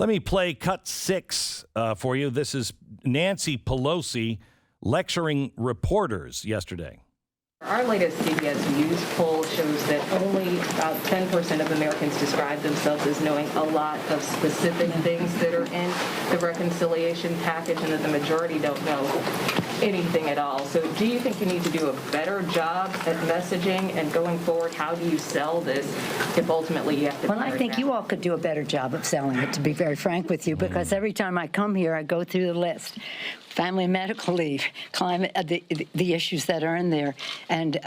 Let me play cut 6 for you. This is Nancy Pelosi lecturing reporters yesterday. Our latest CBS News poll shows that only about 10% of Americans describe themselves as knowing a lot of specific things that are in the reconciliation package, and that the majority don't know anything at all. So do you think you need to do a better job at messaging, and going forward, how do you sell this if ultimately you have to? Well, I think you all could do a better job of selling it, to be very frank with you, because every time I come here, I go through the list. Family medical leave, climate, the issues that are in there. And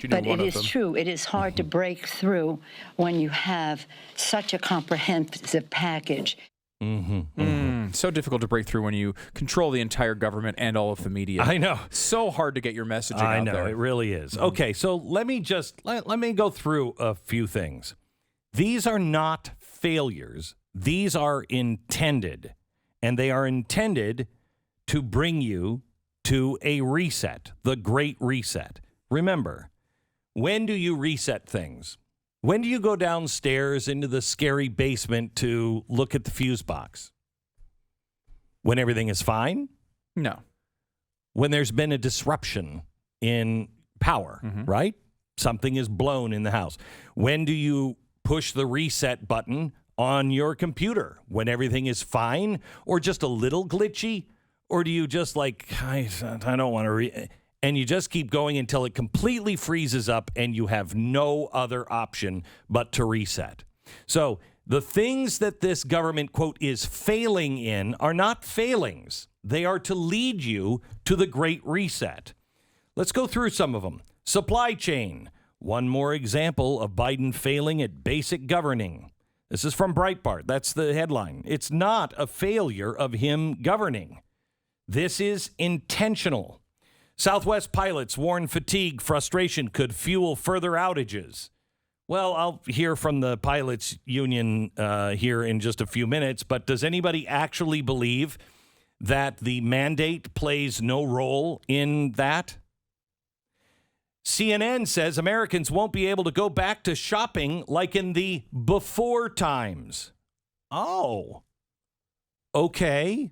but it is true, it is hard to break through when you have such a comprehensive package. So difficult to break through when you control the entire government and all of the media. I know. So hard to get your messaging out there. I know, it really is. Okay, so let me go through a few things. These are not failures. These are intended, and they are intended to bring you to a reset, the Great Reset. Remember, when do you reset things? When do you go downstairs into the scary basement to look at the fuse box? When everything is fine? No. When there's been a disruption in power, right? Something is blown in the house. When do you push the reset button on your computer? When everything is fine or just a little glitchy? Or do you just I don't want to and you just keep going until it completely freezes up and you have no other option but to reset? So the things that this government, quote, is failing in are not failings. They are to lead you to the Great Reset. Let's go through some of them. Supply chain. One more example of Biden failing at basic governing. This is from Breitbart. That's the headline. It's not a failure of him governing. This is intentional. Southwest pilots warn fatigue, frustration could fuel further outages. Well, I'll hear from the pilots union here in just a few minutes, but does anybody actually believe that the mandate plays no role in that? CNN says Americans won't be able to go back to shopping like in the before times. Oh, okay.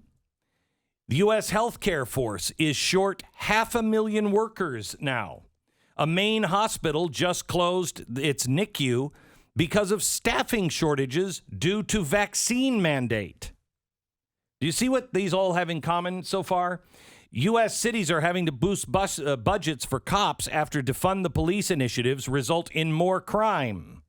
The U.S. healthcare force is short 500,000 workers now. A Maine hospital just closed its NICU because of staffing shortages due to vaccine mandate. Do you see what these all have in common so far? U.S. cities are having to boost budgets for cops after defund the police initiatives result in more crime.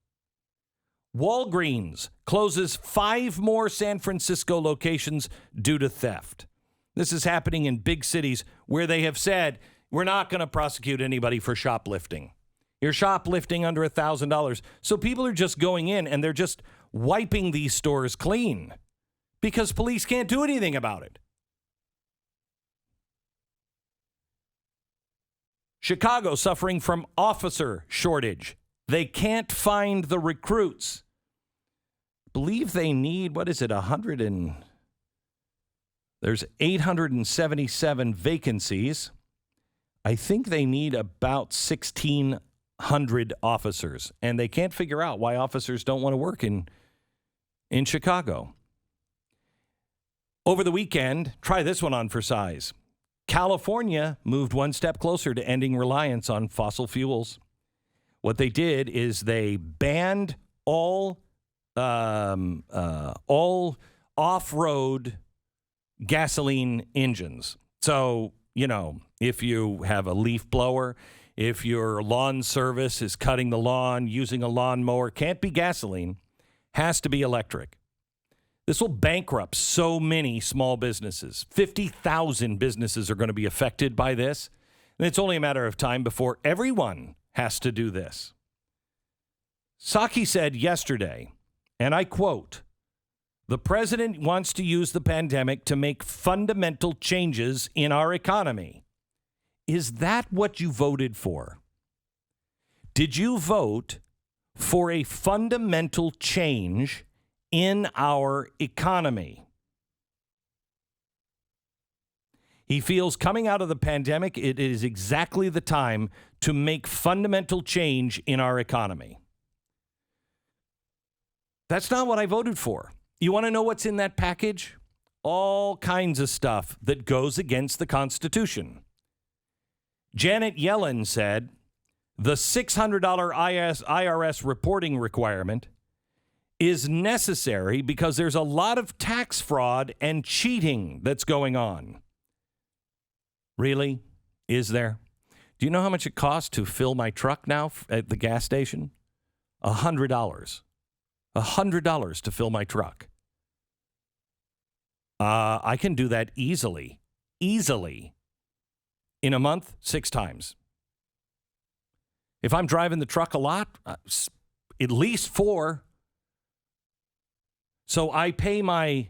Walgreens closes 5 more San Francisco locations due to theft. This is happening in big cities where they have said, we're not going to prosecute anybody for shoplifting. You're shoplifting under $1,000. So people are just going in and they're just wiping these stores clean because police can't do anything about it. Chicago suffering from officer shortage. They can't find the recruits. Believe they need, there's 877 vacancies. I think they need about 1,600 officers, and they can't figure out why officers don't want to work in Chicago. Over the weekend, try this one on for size. California moved one step closer to ending reliance on fossil fuels. What they did is they banned all off-road gasoline engines. So, if you have a leaf blower, if your lawn service is cutting the lawn, using a lawnmower, can't be gasoline, has to be electric. This will bankrupt so many small businesses. 50,000 businesses are going to be affected by this. And it's only a matter of time before everyone has to do this. Psaki said yesterday, and I quote, "The president wants to use the pandemic to make fundamental changes in our economy." Is that what you voted for? Did you vote for a fundamental change in our economy? He feels coming out of the pandemic, it is exactly the time to make fundamental change in our economy. That's not what I voted for. You want to know what's in that package? All kinds of stuff that goes against the Constitution. Janet Yellen said the $600 IRS reporting requirement is necessary because there's a lot of tax fraud and cheating that's going on. Really? Is there? Do you know how much it costs to fill my truck now at the gas station? $100. $100 to fill my truck. I can do that easily. In a month, 6 times. If I'm driving the truck a lot, at least 4. So I pay my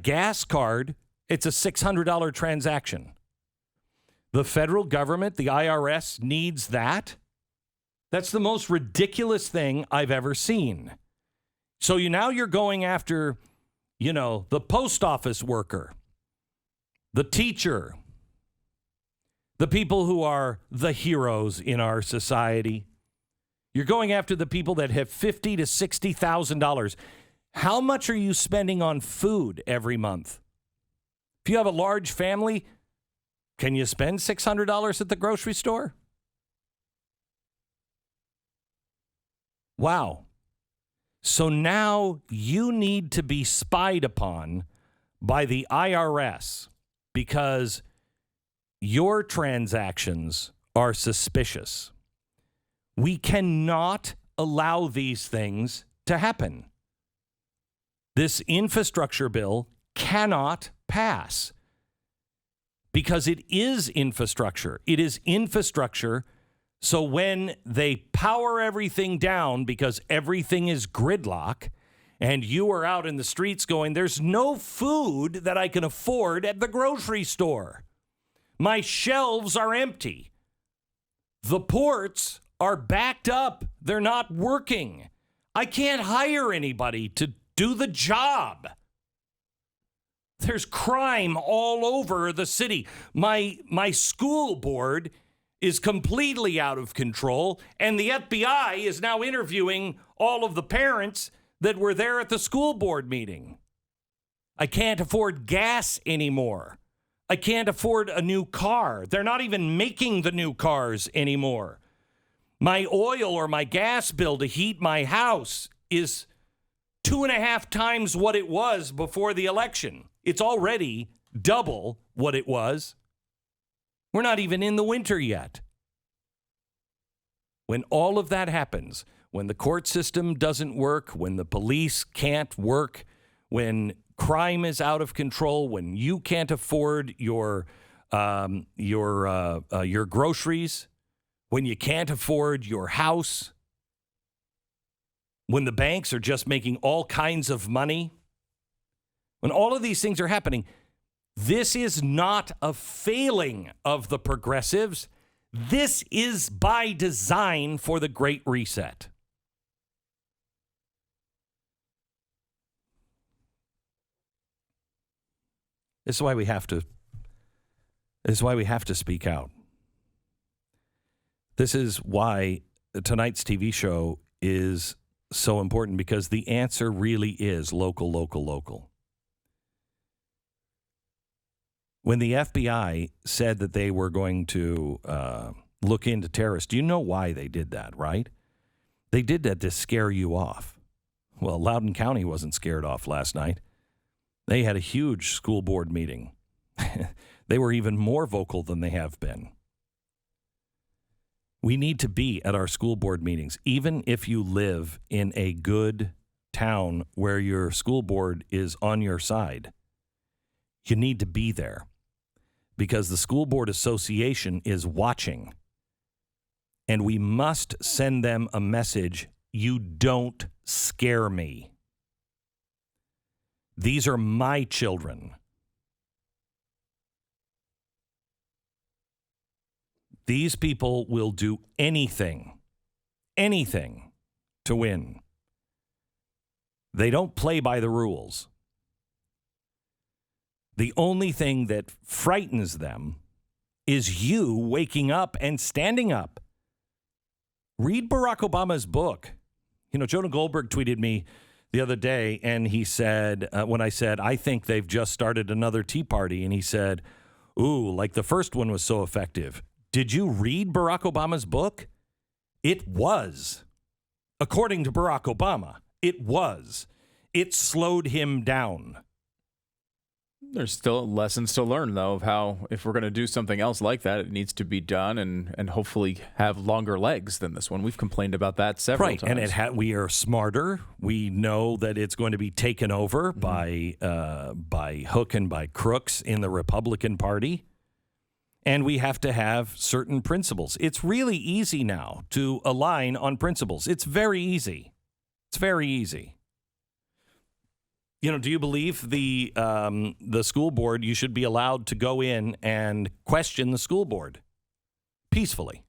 gas card. It's a $600 transaction. The federal government, the IRS, needs that. That's the most ridiculous thing I've ever seen. So now you're going after, the post office worker, the teacher, the people who are the heroes in our society. You're going after the people that have $50,000 to $60,000. How much are you spending on food every month? If you have a large family, can you spend $600 at the grocery store? Wow. So now you need to be spied upon by the IRS because your transactions are suspicious. We cannot allow these things to happen. This infrastructure bill cannot pass because it is infrastructure. It is infrastructure. So when they power everything down because everything is gridlock and you are out in the streets going, there's no food that I can afford at the grocery store. My shelves are empty. The ports are backed up. They're not working. I can't hire anybody to do the job. There's crime all over the city. My school board is completely out of control, and the FBI is now interviewing all of the parents that were there at the school board meeting. I can't afford gas anymore. I can't afford a new car. They're not even making the new cars anymore. My oil or my gas bill to heat my house is 2.5 times what it was before the election. It's already double what it was. We're not even in the winter yet. When all of that happens, when the court system doesn't work, when the police can't work, when crime is out of control, when you can't afford your groceries, when you can't afford your house, when the banks are just making all kinds of money, when all of these things are happening, this is not a failing of the progressives. This is by design for the Great Reset. This is why we have to. This is why we have to speak out. This is why tonight's TV show is so important, because the answer really is local, local, local. When the FBI said that they were going to look into terrorists, do you know why they did that, right? They did that to scare you off. Well, Loudoun County wasn't scared off last night. They had a huge school board meeting. They were even more vocal than they have been. We need to be at our school board meetings, even if you live in a good town where your school board is on your side. You need to be there because the school board association is watching, and we must send them a message. You don't scare me. These are my children. These people will do anything to win. They don't play by the rules. The only thing that frightens them is you waking up and standing up. Read Barack Obama's book. You know, Jonah Goldberg tweeted me the other day, and he said, when I said, I think they've just started another Tea Party, and he said, ooh, like the first one was so effective. Did you read Barack Obama's book? It was. According to Barack Obama, it was. It slowed him down. There's still lessons to learn, though, of how, if we're going to do something else like that, it needs to be done and hopefully have longer legs than this one. We've complained about that several times. And we are smarter. We know that it's going to be taken over by hook and by crooks in the Republican Party. And we have to have certain principles. It's really easy now to align on principles. It's very easy. It's very easy. You know, do you believe the school board, you should be allowed to go in and question the school board peacefully?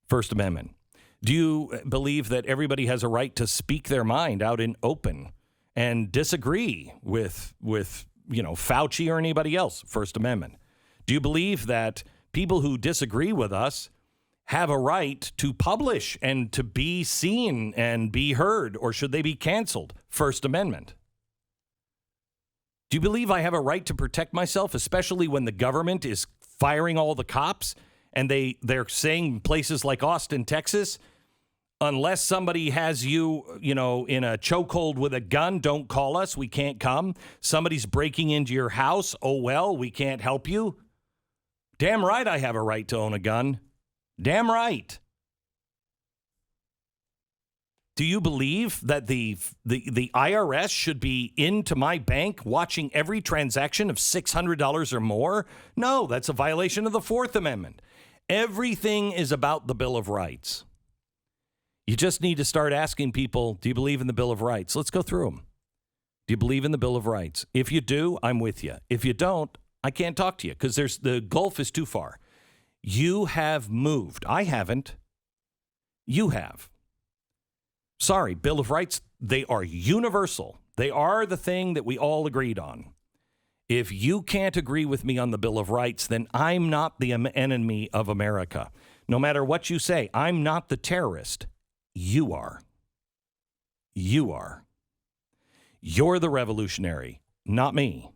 First Amendment. Do you believe that everybody has a right to speak their mind out in open and disagree with Fauci or anybody else? First Amendment. Do you believe that people who disagree with us have a right to publish and to be seen and be heard, or should they be canceled? First Amendment. Do you believe I have a right to protect myself, especially when the government is firing all the cops and they're saying places like Austin, Texas, unless somebody has you, in a chokehold with a gun, don't call us. We can't come. Somebody's breaking into your house. Oh, well, we can't help you. Damn right I have a right to own a gun. Damn right. Do you believe that the IRS should be into my bank watching every transaction of $600 or more? No, that's a violation of the Fourth Amendment. Everything is about the Bill of Rights. You just need to start asking people, do you believe in the Bill of Rights? Let's go through them. Do you believe in the Bill of Rights? If you do, I'm with you. If you don't, I can't talk to you because the gulf is too far. You have moved. I haven't. You have. Sorry, Bill of Rights, they are universal. They are the thing that we all agreed on. If you can't agree with me on the Bill of Rights, then I'm not the enemy of America. No matter what you say, I'm not the terrorist. You are. You are. You're the revolutionary, not me.